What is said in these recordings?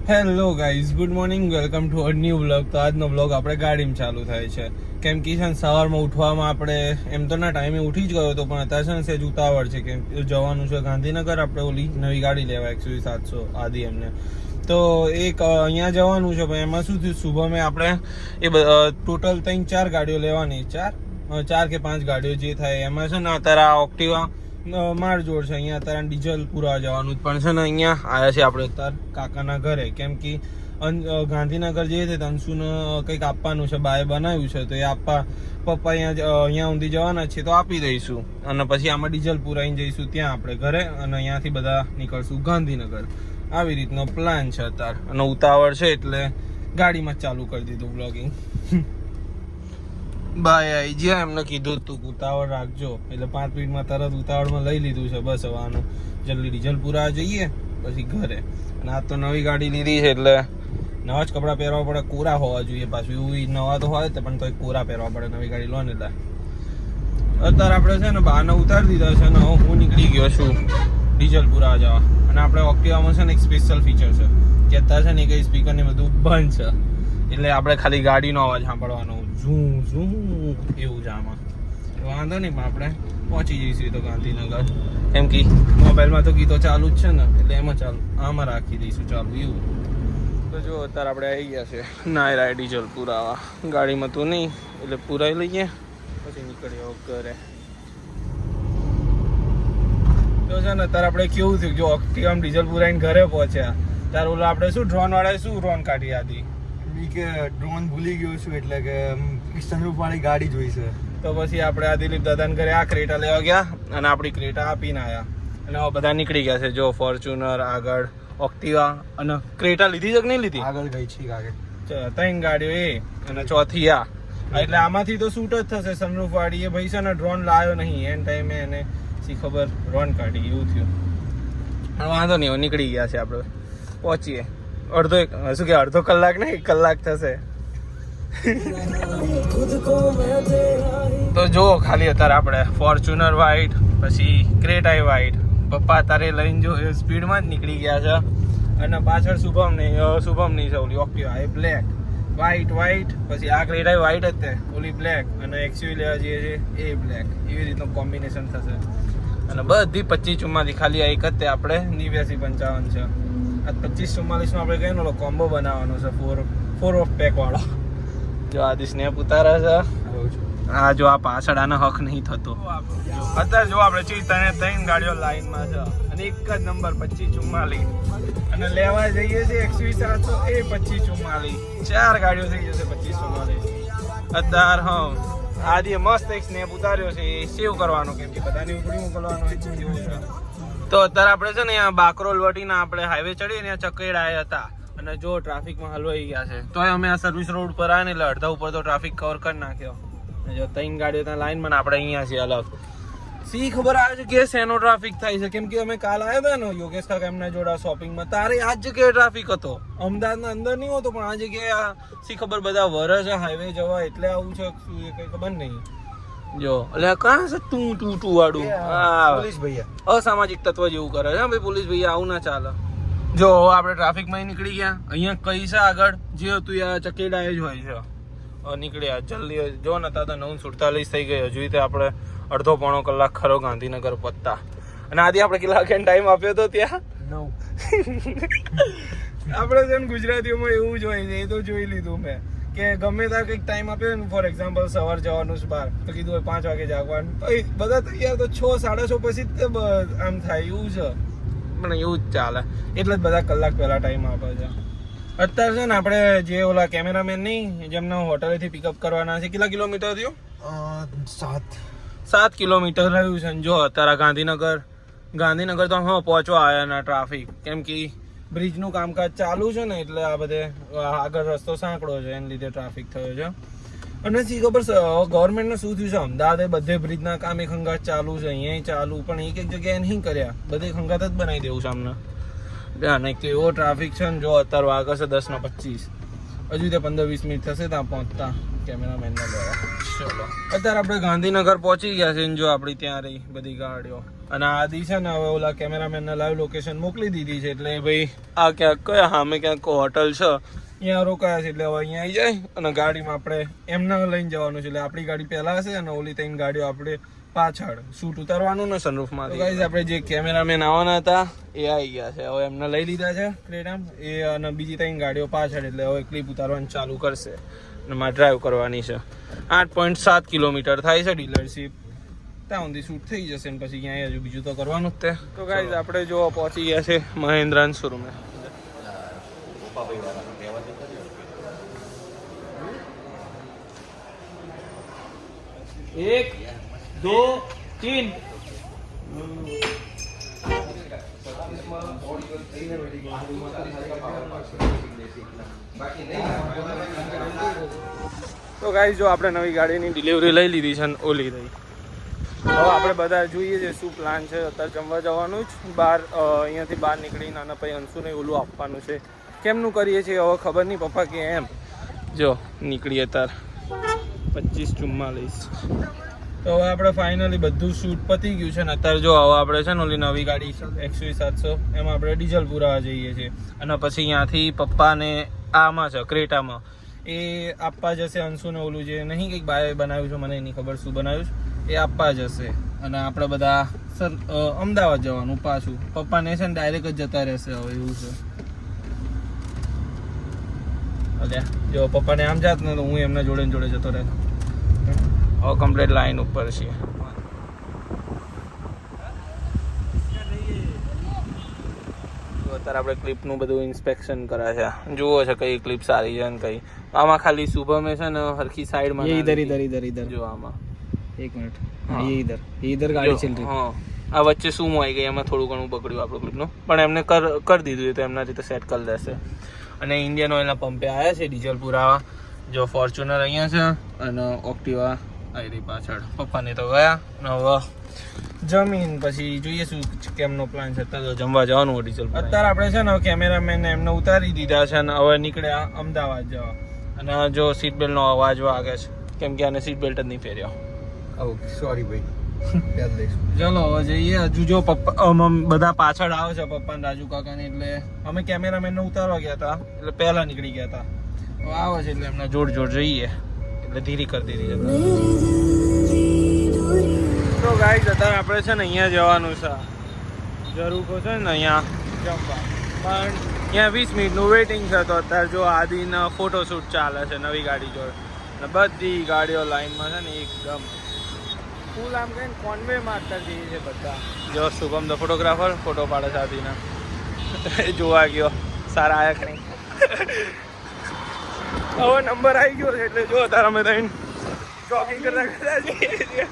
Hello guys, good morning, welcome to a new vlog. તો આજનો vlog આપણે ગાડીમાં ચાલુ થાય છે. કેમ કે છે ને સવારમાં ઉઠવામાં આપણે એમ તો ના ટાઈમે ઉઠી જ ગયો હતો, પણ અત્યારે છે ને સેજ ઉતાવળ છે કેમ જવાનું છે ગાંધીનગર. આપણે ઓલી નવી ગાડી લેવા XUV 700 આદિ એમને. તો એક અહીંયા જવાનું છે, પણ એમાં શું થયું, શુભમે આપણે એ ટોટલ 3-4 ગાડીઓ લેવાની, 4 કે 5 ગાડીઓ જે થાય એમાં છે ને અત્યારે આ ઓક્ટિવા માર જોડ છે. અહીંયા અત્યારે ડીઝલ પૂરા જવાનું પણ છે ને અહીંયા આવ્યા છે આપણે અત્યારે કાકાના ઘરે. કેમ કે ગાંધીનગર જઈએ છે તો અંશુને કંઈક આપવાનું છે, બાએ બનાવ્યું છે, તો એ આપવા પપ્પા અહીંયા ઊંધી જવાના છે તો આપી દઈશું. અને પછી આમાં ડીઝલ પૂરાઈને જઈશું ત્યાં આપણે ઘરે, અને અહીંયાથી બધા નીકળશું ગાંધીનગર. આવી રીતનો પ્લાન છે અત્યારે, અને ઉતાવળ છે એટલે ગાડીમાં જ ચાલુ કરી દીધું બ્લોગિંગ. ભાઈ આઈ જ્યાં એમને કીધું તું ઉતાવળ રાખજો, એટલે 5 મિનિટમાં તરત ઉતાવળમાં લઈ લીધું છે. બસ હવે આનું જલ્દી ડીઝલ પૂરા જઈએ પછી ઘરે. અને આ તો નવી ગાડી લીધી છે એટલે નવા જ કપડાં પહેરવા પડે, કોરા હોવા જોઈએ. પાછું એવું નવા તો હોય પણ તોય કોરા પહેરવા પડે નવી ગાડી લો ને એટલે. અત્યારે આપણે છે ને બહારને ઉતારી દીધા છે ને હું નીકળી ગયો છું ડીઝલ પૂરા જવા. અને આપણે ઓક્ટિવામાં છે ને એક સ્પેશિયલ ફીચર છે કે અત્યારે છે ને કંઈ સ્પીકર ને બધું બંધ છે, એટલે આપણે ખાલી ગાડીનો અવાજ સાંભળવાનો, ઝૂમ ઝૂમ એવું જ આમાં. વાંધો નહીં, પણ આપણે પહોંચી જઈશું તો ગાંધીનગર. કેમ કે મોબાઈલમાં તો ગીતો ચાલુ જ છે ને, એટલે એમાં ચાલુ આમાં રાખી દઈશું ચાલુ એવું. તો જો અત્યારે આપણે આવી ગયા છે નાયરા ડીઝલ પુરાવા. ગાડીમાં તો નહીં એટલે પુરાઈ લઈએ પછી નીકળ્યો ઘરે. તો છે ને અત્યારે આપણે કેવું થયું, જો ઓક્ટિવામ ડીઝલ પુરાઈને ઘરે પહોંચ્યા ત્યારે ઓલા આપણે શું ડ્રોન વાળાએ શું ડ્રોન કાઢી હતી કે ડ્રોન ભૂલી ગયો છું, એટલે કે સનરૂફ વાળી ગાડી જોઈ છે. તો પછી આપણે આ દિલીપ દાદાને ઘરે આ ક્રેટા લેવા ગયા અને આપણી ક્રેટા આપીને આવ્યા. અને હવે બધા નીકળી ગયા છે. જો ફોર્ચ્યુનર આગળ, ઓક્ટિવા અને ક્રેટા લીધી છે કે નહીં લીધી? આગળ ગઈ છે આગળ 3 ગાડીઓ એ અને ચોથી આ. એટલે આમાંથી તો શૂટ જ થશે સનરૂફ વાળી. એ ભાઈ છે ને ડ્રોન લાવ્યો નહીં, એન ટાઈમે એને શી ખબર ડ્રોન કાઢી, એવું થયું. વાંધો નહીં, હવે નીકળી ગયા છે આપણે, પહોંચીએ. અડધો કલાક ને 1 કલાક થશે. તો જો ખાલી અત્યારે આપણે ફોર્ચ્યુનર વ્હાઈટ, પછી ક્રેટા વ્હાઈટ, પપ્પા તારે લઈને જો સ્પીડમાં જ નીકળી ગયા છે. અને પાછળ શુભમ નહીં છે ઓલી ઓક્ટિવા એ બ્લેક, વ્હાઈટ, પછી આ ક્રેટા વ્હાઈટ જ તે ઓલી બ્લેક, અને XUV લેવા જઈએ છે એ બ્લેક. એવી રીતનું કોમ્બિનેશન થશે. અને બધી 25-44 ખાલી આ એક જ તે આપણે 89-55 છે. આ 25-44 માં આપણે કહીએ ને કોમ્બો બનાવવાનો છે, 4 ઓફ પેક વાળો. જો આદિ સ્નેપ ઉતારે છે. હા, જો આ પાછળ આનો હક નહીં થતો. અત્યારે જો આપણે 3 ગાડીઓ લાઈનમાં છે અને એક જ નંબર 25-44. અને લેવા જઈએ છીએ XUV 700 એ 25-44. 4 ગાડીઓ થઈ જશે 25-44 અત્યારે. હા, આદિએ મસ્ત એક સ્નેપ ઉતાર્યો છે, એ સેવ કરવાનો કેમ કે બધાની ઉપડી મોકલવાનો હોય છે. તો અત્યારે આપણે છે ને અહીંયા બાકરોલ વટીને આપણે હાઈવે ચડીએ ને ચકેડાયા હતા, અને જો ટ્રાફિકમાં હલવાઈ ગયા છે. તો અમે આ સર્વિસ રોડ પર આવ્યા ને એટલે અડધા ઉપર તો ટ્રાફિક કવર કરી નાખ્યો. જો 3 ગાડીઓ ત્યાં લાઈનમાં, આપણે અહીંયા છીએ અલગ. સી ખબર આવે છે કે શેનો ટ્રાફિક થાય છે, કેમ કે અમે કાલ આવ્યા હતા ને યોગેશ કાકા એમના જોડે શોપિંગમાં, તારે આ જ જગ્યાએ ટ્રાફિક હતો. અમદાવાદના અંદર નહીં હોતો, પણ આ જગ્યાએ સી ખબર બધા વરે છે હાઈવે જવા, એટલે આવું છે શું એ કઈ ખબર નહીં. જો એટલે કાં છે તું વાળું પોલીસ ભૈયા અસામાજિક તત્વ જેવું કરે છે ભાઈ. પોલીસ ભૈયા આવું ના ચાલે. જો આપણે ટ્રાફિકમાં નીકળી ગયા. અહીંયા કઈ છે આગળ જે હતું આ ચકેડા જ હોય છે. નીકળ્યા જલ્દી. જો નતા તો 9:47 થઈ ગઈ. હજુ તે આપણે અડધો-પોણો કલાક ખરો ગાંધીનગર પહોંચતા. અને આજે આપણે કેટલા વાગ્યાનો ટાઈમ આપ્યો હતો ત્યાં? 9. આપણે છે ને ગુજરાતીઓમાં એવું જ હોય છે, એ તો જોઈ લીધું મેં કે ગમે ત્યાં કંઈક ટાઈમ આપ્યો ને, ફોર એક્ઝામ્પલ સવાર જવાનું છે બહાર, તો કીધું હોય 5 વાગે જાગવાનું, બધા તૈયાર તો 6-6:30 પછી જ આમ થાય એવું છે. પણ એવું જ ચાલે, એટલે જ બધા કલાક પહેલા ટાઈમ આપે છે. અત્યારે છે ને આપણે જે ઓલા કેમેરામેન નહીં જેમને હોટલેથી પિકઅપ કરવાના છે, કેટલા કિલોમીટર થયું? 7 કિલોમીટર રહ્યું છે. જો અત્યારે ગાંધીનગર તો હા પહોંચવા આવ્યા ના ટ્રાફિક, કેમ કે બ્રિજનું કામકાજ ચાલુ છે ને, એટલે આ બધે આગળ રસ્તો સાંકડો છે, એને લીધે ટ્રાફિક થયો છે. અને શી ખબર ગવર્મેન્ટને શું થયું છે, અમદાવાદે બધે બ્રિજના કામ એક હંગાત ચાલુ છે, અહીંયા ચાલુ, પણ એક જગ્યાએ નહીં કર્યા, બધે હંગાત જ બનાવી દેવું છે અમને. નહીં તો એવો ટ્રાફિક છે ને. જો અત્યારે વાગે છે 10:25, હજુ તે 15-20 મિનિટ થશે ત્યાં પહોંચતા કેમેરામેનને લેવા. ચલો અત્યારે આપણે ગાંધીનગર પહોંચી ગયા છે. જો આપણી ત્યાં રહી બધી ગાડીઓ અને આદિ છે ને હવે ઓલા કેમેરામેનને લાઈવ લોકેશન મોકલી દીધી છે એટલે ભાઈ આ ક્યાંક કયા સામે ક્યાંક હોટલ છે અહીંયા રોકાયા છે એટલે હવે અહીંયા આવી જાય અને ગાડીમાં આપણે એમને લઈને જવાનું છે એટલે આપણી ગાડી પહેલા હશે અને ઓલી ત્રણ ગાડીઓ આપણે પાછળ શૂટ ઉતારવાનું ને સનરૂફમાં ગાઈઝ આપણે જે કેમેરામેન આવવાના હતા એ આવી ગયા છે હવે એમને લઈ લીધા છે ક્રેટામ એ અને બીજી ત્રણ ગાડીઓ પાછળ એટલે હવે ક્લિપ ઉતારવાનું ચાલુ કરશે અને મારે ડ્રાઈવ કરવાની છે 8.7 કિલોમીટર થાય છે ડીલરશીપ ત્યાં સુધી શૂટ થઈ જશે ને પછી અહીંયા હજુ બીજું તો કરવાનું જ તે તો ગાઈઝ આપણે જો પહોંચી ગયા છે મહિન્દ્રાન શોરૂમે एक दो तीन તો ગાઈસ જો આપણે નવી ગાડીની ડિલિવરી લઈ લીધી છે ને ઓલી રહી હવે આપણે બધા જોઈએ છે શું પ્લાન છે અત્યારે જમવા જવાનું જ બહાર અહીંયાથી બહાર નીકળીને અને પછી અંશુને ઓલું આપવાનું છે કેમનું કરીએ છીએ હવે ખબર નહીં પપ્પા કે એમ જો નીકળીએ તાર 25-44 તો હવે આપણે ફાઇનલી બધું શૂટ પતી ગયું છે ને અત્યારે જો હવે આપણે છે ને ઓલી નવી ગાડી XUV 700 એમાં આપણે ડીઝલ પુરાવા જઈએ છીએ અને પછી અહીંયાથી પપ્પાને આમાં છે ક્રેટામાં એ આપવા જશે અંશુને ઓલું જે નહીં કંઈક બાય બનાવ્યું છે મને એની ખબર શું બનાવ્યું છે એ આપવા જશે અને આપણે બધા અમદાવાદ જવાનું પાછું પપ્પાને છે ને ડાયરેક્ટ જ જતા રહેશે હવે એવું છે અલ્યા જો પપ્પાને આમ જાત ને તો હું એમના જોડે જોડે જતો રહેતો હવે કમ્પ્લીટ લાઈન ઉપર છીએ અત્યારે આપણે ક્લિપનું બધું ઇન્સ્પેક્શન કરે છે જુઓ છે કઈ ક્લિપ સારી છે ને કઈ આમાં ખાલી શુભમે છે ને હરખી સાઈડમાં ઇધર જો આમાં એક મિનિટ ઇધર ગાડી ચલ રહી હા આ વચ્ચે શું આવી ગઈ એમાં થોડું ઘણું બગડ્યું આપણું ક્લિપનું પણ એમને કરી દીધું તો એમના રીતે સેટ કરી દેશે અને ઇન્ડિયન ઓઇલના પંપે આવ્યા છે ડીઝલ પુરાવા જો ફોર્ચ્યુનર અહીંયા છે અને ઓક્ટિવા આવી રહી પાછળ પપ્પાને તો ગયા અને હવે જમીન પછી જોઈએ શું કેમનો પ્લાન છે અત્યારે જમવા જવાનું હોય ડીઝલ અત્યારે આપણે છે ને કેમેરામેન એમને ઉતારી દીધા છે અને હવે નીકળ્યા અમદાવાદ જવા અને જો સીટ બેલ્ટનો અવાજ વાગે છે કેમ કે આને સીટ બેલ્ટ જ નહીં પહેર્યો ઓકે સોરી ભાઈ ચલો હવે જઈએ હજુ જો પપ્પા બધા પાછળ આવે છે પપ્પા ને રાજુ કાકાને એટલે અમે કેમેરામેનને ઉતારવા ગયા હતા એટલે પહેલા નીકળી ગયા હતા હવે આવે છે એટલે એમના જોડ જઈએ એટલે ધીરી કરી દીધી છે તો ગાઈસ અત્યારે આપણે છે ને અહીંયા જવાનું છે જરૂર છે ને અહીંયા જમવા પણ અહીંયા 20 મિનિટનું વેઇટિંગ છે તો અત્યારે જો આદિના ફોટોશૂટ ચાલે છે નવી ગાડી જોડે અને બધી ગાડીઓ લાઈનમાં છે ને એકદમ ફૂલ આમ કહીને કોન્વે મારતા જઈએ છે બધા જો શુભમ ધ ફોટોગ્રાફર ફોટો પાડે છે આદિના જોવા ગયો સારા આયા કે નહીં હવે નંબર આવી ગયો છે એટલે જો તારા અમે થઈને જોગિંગ કરતા જઈએ છીએ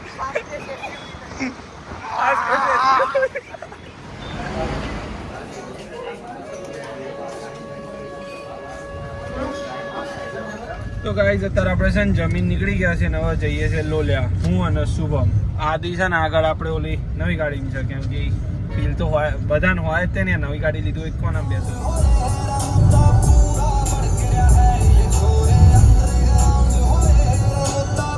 તો ગાઈઝ અત્યારે આપણે છે ને જમીન નીકળી ગયા છે ને હવે જઈએ છીએ લોલિયા હું અને શુભમ આદિ છે ને આગળ આપણે ઓલી નવી ગાડીની છે કેમ કે ફીલ તો હોય બધાને હોય જ તે ને નવી ગાડી લીધું હોય કોણ આમ બેસે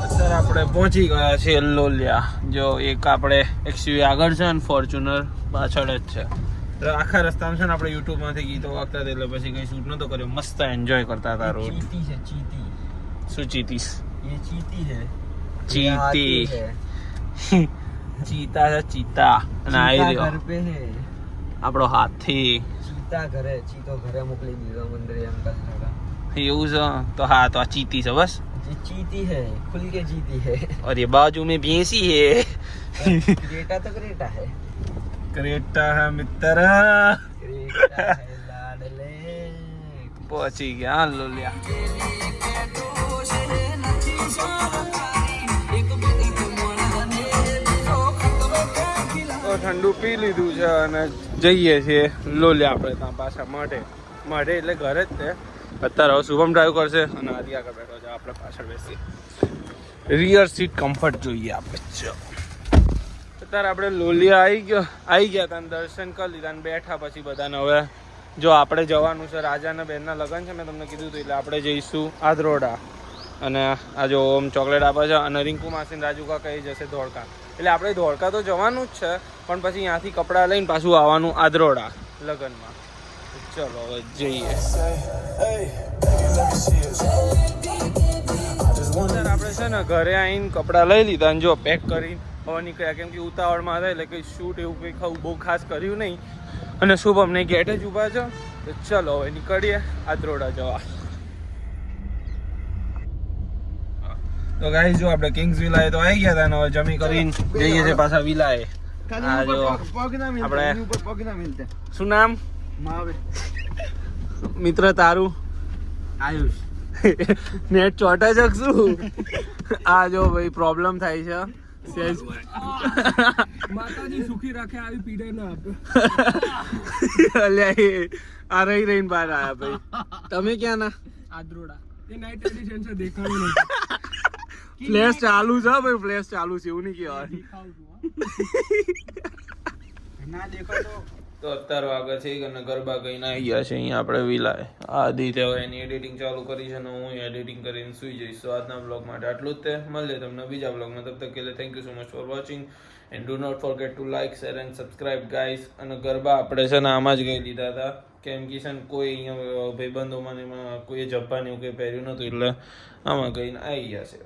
અત્યારે આપણે પહોંચી ગયા છીએ લોલિયા જો એક આપણે XUV આગળ છે અને ફોર્ચ્યુનર પાછળ જ છે આખા રસ્તામાં છે ને આપણે યુટ્યુબમાંથી ગીતો વાગતા હતા એટલે પછી કઈ શૂટ નતો કર્યો મસ્ત એન્જોય કરતા હતા રોડ चीती है चीती શું ચીતીસ ये चीती है ચીતી ચીતા છે ચીતા અને આવી चीता રહ્યો घर पे है આપણો હાથી चीता घरे चीतो घरे मोकली दीधो मंदिर अंकल लगा એવું છે તો હા તો આ ચીતી છે બસ ये चीती है खुल के जीती है और ये बाजू में भैंसी है क्रेटा तो क्रेटा है क्रेटा है मित्र क्रेटा है लाडले પહોંચી ગયા લોલિયા તો ઠંડુ પી લીધું છે અને જઈએ છીએ લોલિયા આપણે ત્યાં પાછા મઢે એટલે ઘરે જ તે અત્યારે હવે શુભમ ડ્રાઈવ કરશે અને આદિ આગળ બેઠો છે આપણે પાછળ બેસી રિયર સીટ કમ્ફર્ટ જોઈએ આપણે જો અત્યારે આપણે લોલિયા આવી ગયા હતા દર્શન કરી લીધા અને બેઠા પછી બધાને હવે જો આપણે જવાનું છે રાજાના બહેનના લગ્ન છે મેં તમને કીધું હતું એટલે આપણે જઈશું આદરોડા અને આ જો ઓમ ચોકલેટ આપે છે અને રિંકુ માસીને રાજુ કાકા એ જશે ધોળકા એટલે આપણે ધોળકા તો જવાનું જ છે, પણ પછી ત્યાંથી કપડાં લઈને પાછું આવવાનું આદરોડા લગ્નમાં. ચલો હવે જઈએ. આપણે છે ને ઘરે આવીને કપડાં લઈ લીધા અને જો પેક કરીને હવે નીકળ્યા, કેમ કે ઉતાવળમાં હતા એટલે કંઈ શૂટ એવું કંઈ બહુ ખાસ કર્યું નહીં. અને શુભમને ગેટ જ ઊભા છો, તો ચલો હવે નીકળીએ આદરોડા જવા. તો ગાઈસ જો આપણે કિંગ્સ વિલાએ તો આવી ગયા હતા ને હવે જમી કરીને જઈએ છે પાછા વિલાએ. આ જો આપણે શું નામ મિત્ર તારું? આયુષ. નેટ ચોટા શકશું? આ જો ભાઈ પ્રોબ્લેમ થાય છે સેજ. માતાજી સુખી રાખે, આવી પીડા ના આપે. અલ્યા આ રહીને બહાર આયા ભાઈ. તમે ક્યાં ના? આદરોડા. એ નાઇટ એડિશન છે, દેખાડું નથી. ફ્લેશ ચાલુ છે ભાઈ, ફ્લેશ ચાલુ છે એવું નહીં કહેવાય. ના દેખાતો તો અત્યારે વાગે છે અને ગરબા કહીને આવી ગયા છે અહીંયા આપણે વિલાય. આદિત્ય હવે એની એડિટિંગ ચાલુ કરી છે અને હું એડિટિંગ કરીને સુઈ જઈશ. તો આજના બ્લોગ માટે આટલું જ તે. મળીએ તમને બીજા બ્લોગમાં. તબ તક કે લે thank you so much for watching and do not forget to like, share and subscribe guys. અને ગરબા આપણે છે ને આમાં જ ગઈ લીધા હતા, કેમ કે છે ને કોઈ અહીંયા ભાઈબંધોમાં એમાં કોઈએ જબ્બાને એવું કંઈ પહેર્યું નહોતું એટલે આમાં ગઈને આવી ગયા છે.